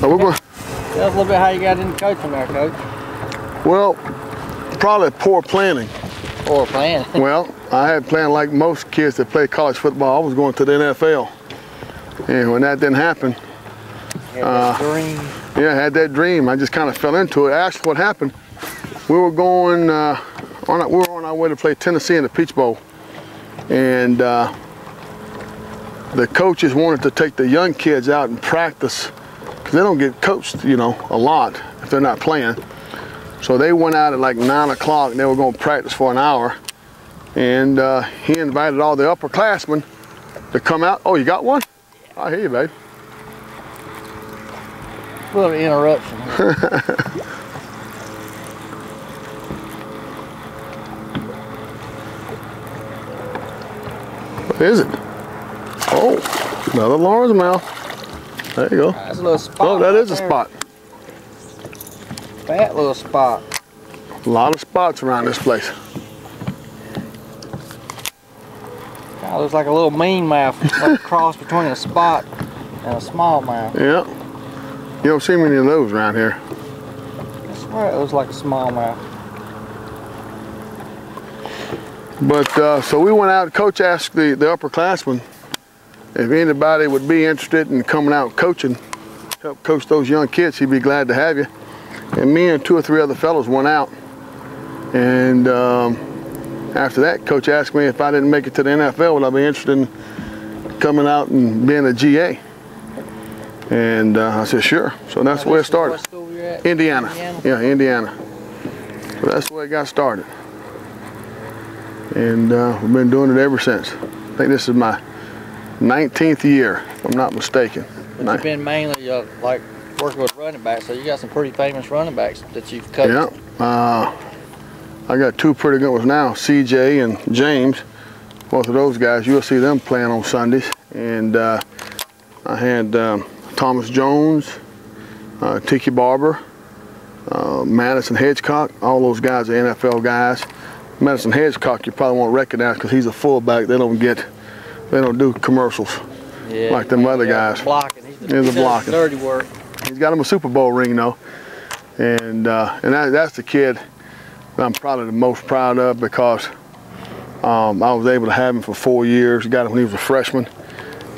we're going. Tell us a little bit how you got into coaching there, Coach. Well, probably poor planning. Poor planning. Well, I had planned like most kids that play college football. I was going to the NFL, and when that didn't happen, dream. Yeah, I had that dream. I just kind of fell into it. Actually, what happened? We were going. We were on our way to play Tennessee in the Peach Bowl, and the coaches wanted to take the young kids out and practice because they don't get coached, you know, a lot if they're not playing. So they went out at like 9 o'clock and they were going to practice for an hour. And he invited all the upperclassmen to come out. Oh, you got one? I hear you, babe. A little interruption. What is it? Oh, another largemouth. There you go. That's a little spot. Oh, that is a spot. Fat little spot. A lot of spots around this place. Kind of looks like a little mean mouth, like a cross between a spot and a small mouth. Yeah. You don't see many of those around here. I swear it looks like a small mouth. But so we went out. Coach asked the upperclassmen if anybody would be interested in coming out coaching, help coach those young kids. He'd be glad to have you. And me and 2 or 3 other fellows went out. And after that, Coach asked me if I didn't make it to the NFL, would I be interested in coming out and being a GA? And I said, sure. So that's where it started. What school you're at? Indiana. Yeah, Indiana. So that's where it got started. And we've been doing it ever since. I think this is my 19th year, if I'm not mistaken. But you've been mainly like working with running backs, so you got some pretty famous running backs that you've coached. Yeah. I got 2 pretty good ones now, CJ and James. Both of those guys, you'll see them playing on Sundays. And I had Thomas Jones, Tiki Barber, Madison Hedgecock. All those guys are NFL guys. Madison Hedgecock you probably won't recognize because he's a fullback. They don't do commercials like them other guys. Blocking. He's a blocking. Dirty work. He's got him a Super Bowl ring though, and that's the kid that I'm probably the most proud of because I was able to have him for 4 years. Got him when he was a freshman,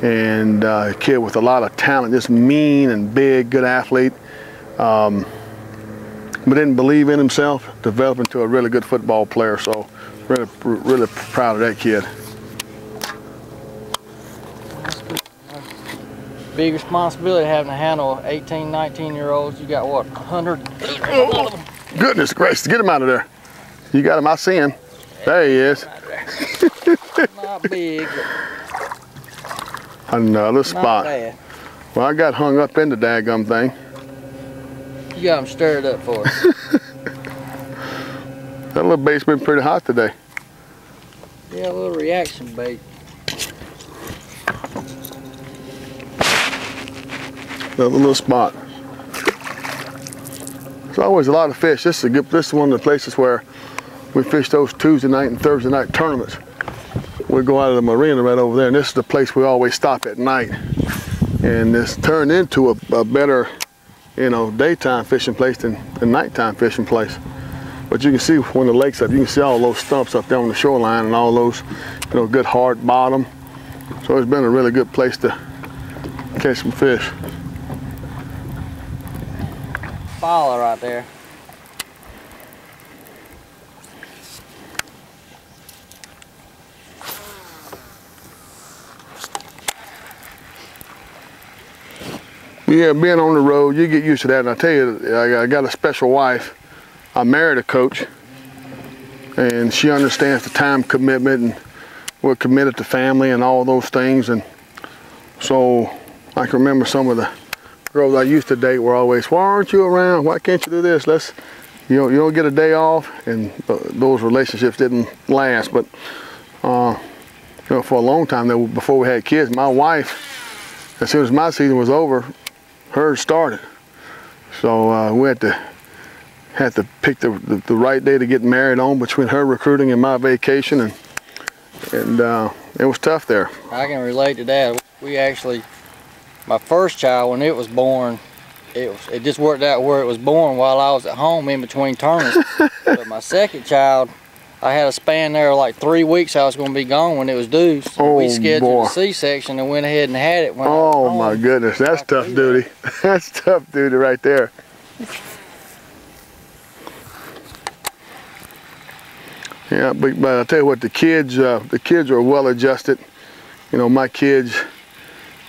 and a kid with a lot of talent, just mean and big, good athlete. But didn't believe in himself, developed into a really good football player. So really proud of that kid. Big responsibility having to handle 18, 19-year-olds. You got what, 100? Goodness gracious, get him out of there. You got him, I see him. There he is. Not big, but another spot. not bad. Well, I got hung up in the daggum thing. You got him stirred up for us. That little bait's been pretty hot today. Yeah, a little reaction bait. Another little spot. There's always a lot of fish. This is one of the places where we fish those Tuesday night and Thursday night tournaments. We go out of the marina right over there, and this is the place we always stop at night. And this turned into a better, you know, daytime fishing place than nighttime fishing place. But you can see when the lake's up, you can see all those stumps up there on the shoreline and all those, you know, good hard bottom. So it's been a really good place to catch some fish. Follow right there. Yeah, being on the road, you get used to that. And I tell you, I got a special wife. I married a coach, and she understands the time commitment, and we're committed to family and all those things. And so I can remember some of the girls I used to date were always, why aren't you around? Why can't you do this? You don't get a day off, and those relationships didn't last. But you know, for a long time, before we had kids, my wife, as soon as my season was over, hers started. So we had to pick the right day to get married on between her recruiting and my vacation, and it was tough there. I can relate to that. We actually, my first child, when it was born, it just worked out where it was born while I was at home in between tournaments. But my second child, I had a span there of like 3 weeks I was going to be gone when it was due. So we scheduled a C-section and went ahead and had it when I was home. My goodness, that's tough duty. That's tough duty right there. Yeah, but I tell you what, the kids are well adjusted. You know, my kids,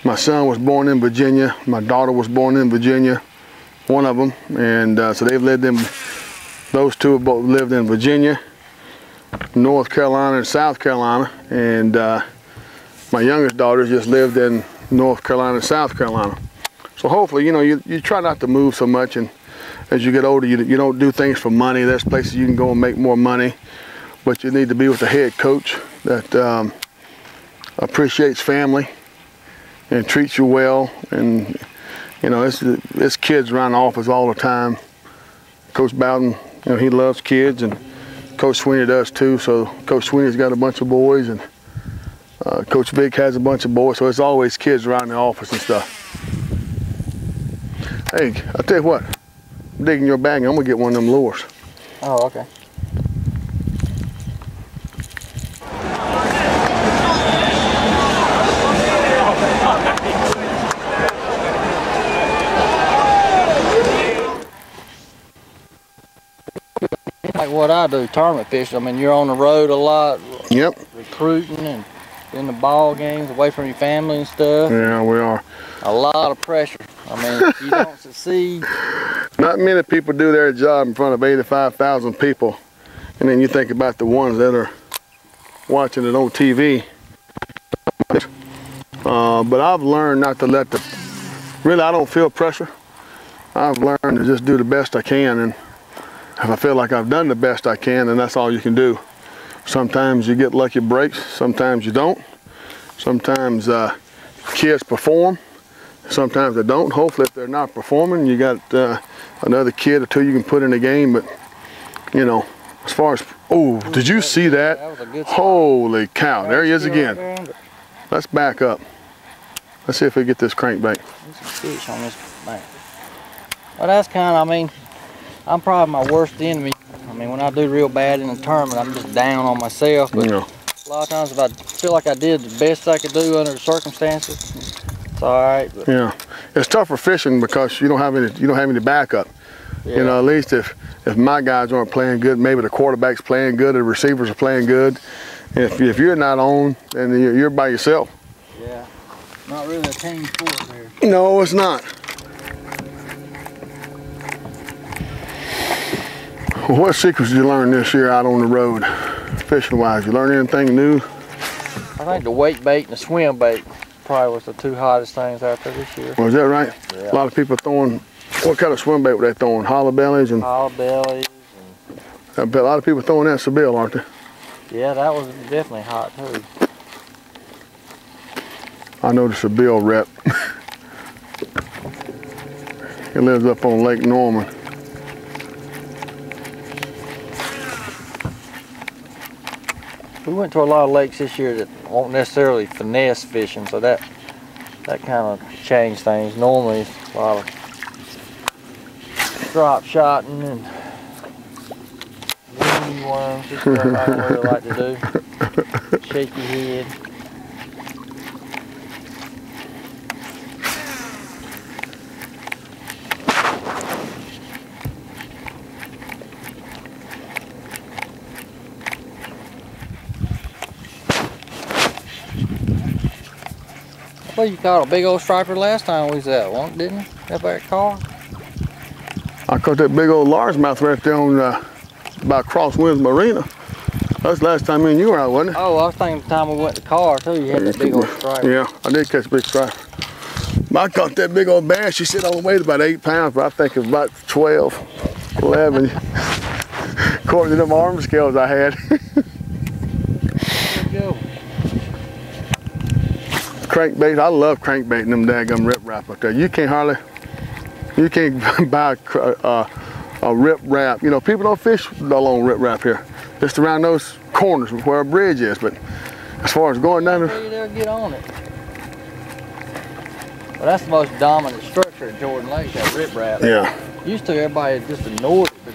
my son was born in Virginia, my daughter was born in Virginia, one of them, and so they've lived in, those two have both lived in Virginia, North Carolina and South Carolina, and my youngest daughter just lived in North Carolina and South Carolina. So hopefully, you know, you try not to move so much, and as you get older, you don't do things for money. There's places you can go and make more money, but you need to be with a head coach that appreciates family and treats you well. And you know, it's kids around the office all the time. Coach Bowden, you know, he loves kids, and Coach Sweeney does too. So Coach Sweeney's got a bunch of boys, and Coach Vic has a bunch of boys. So it's always kids around the office and stuff. Hey, I'll tell you what, I'm digging your bag, I'm gonna get one of them lures. Oh, okay. Like what I do, tournament fishing. I mean, you're on the road a lot. Yep. Recruiting and in the ball games, away from your family and stuff. Yeah, we are. A lot of pressure. I mean, if you don't succeed. Not many people do their job in front of 85,000 people. And then you think about the ones that are watching it on TV. But I've learned not to let really, I don't feel pressure. I've learned to just do the best I can, and if I feel like I've done the best I can, then that's all you can do. Sometimes you get lucky breaks, sometimes you don't. Sometimes kids perform, sometimes they don't. Hopefully if they're not performing, you got another kid or two you can put in the game. But you know, as far as, oh, did you see that? That was a good spot. Holy cow, there he is again. Let's back up. Let's see if we get this crankbait. There's some fish on this bank. Well, that's kind of, I mean, I'm probably my worst enemy. I mean, when I do real bad in a tournament, I'm just down on myself. But a lot of times if I feel like I did the best I could do under the circumstances, it's all right. But yeah, it's tougher fishing because you don't have any backup. Yeah. You know, at least if my guys aren't playing good, maybe the quarterback's playing good, the receivers are playing good. If you're not on, then you're by yourself. Yeah, not really a team sport there. No, it's not. Well, what secrets did you learn this year out on the road, fishing-wise? You learn anything new? I think the wake bait and the swim bait probably was the two hottest things out there this year. Was that right? Yeah. A lot of people throwing, what kind of swim bait were they throwing? Hollow bellies? Hollow bellies. I bet a lot of people throwing that Seville, aren't they? Yeah, that was definitely hot too. I know the Seville rep. He lives up on Lake Norman. We went to a lot of lakes this year that won't necessarily finesse fishing, so that kind of changed things. Normally it's a lot of drop shotting and weenie worms, just stuff I don't really like to do. Shaky head. Well, you caught a big old striper last time we was out, didn't you? Up there at car? I caught that big old largemouth right there on by Crosswinds Marina. That's the last time me and you were out, wasn't it? Oh, I was thinking the time we went to car too, you had that big old striper. Yeah, I did catch a big striper. I caught that big old bass. She said only weighed about 8 pounds, but I think it was about 12, 11. According to them arm scales I had. There you go. Crankbait, I love crankbaiting them daggum rip wrap up there. You can't buy a rip wrap. You know, people don't fish along rip wrap here. Just around those corners where a bridge is. But as far as going down there, They'll get on it. Well, that's the most dominant structure structure at Jordan Lake, that riprap. Yeah. Used to, everybody just ignored it.